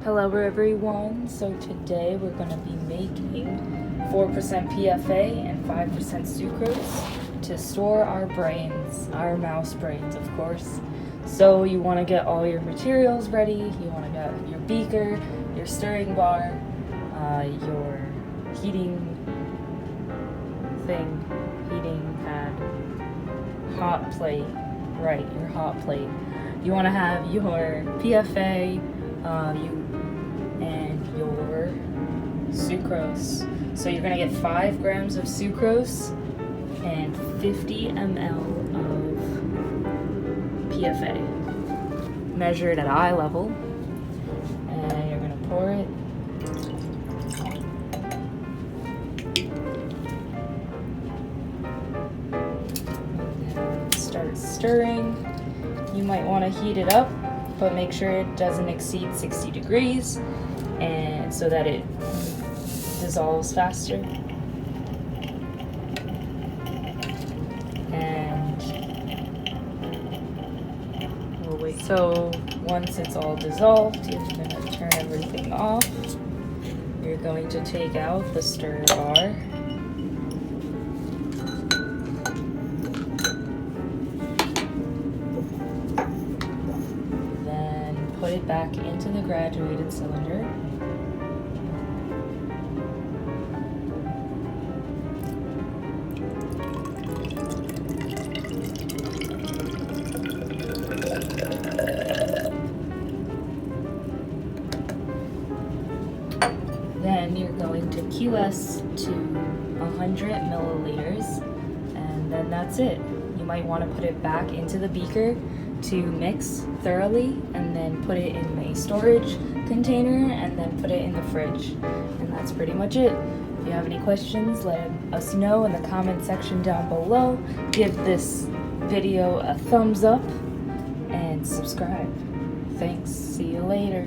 Hello everyone, so today we're going to be making 4% PFA and 5% sucrose to store our brains, our mouse brains of course. So you want to get all your materials ready, you want to get your beaker, your stirring bar, your heating pad, hot plate, right, your hot plate. You want to have your PFA, and your sucrose. So you're going to get 5 grams of sucrose and 50 ml of PFA, measured at eye level. And you're going to pour it. And then start stirring. You might want to heat it up, but make sure it doesn't exceed 60 degrees and so that it dissolves faster. And we'll wait. So once it's all dissolved, you're going to turn everything off. You're going to take out the stir bar. Put it back into the graduated cylinder. Then you're going to QS to 100 milliliters, and then that's it. You might want to put it back into the beaker to mix thoroughly, and then put it in a storage container, and then put it in the fridge. And that's pretty much it. If you have any questions, let us know in the comment section down below. Give this video a thumbs up and subscribe. Thanks. See you later.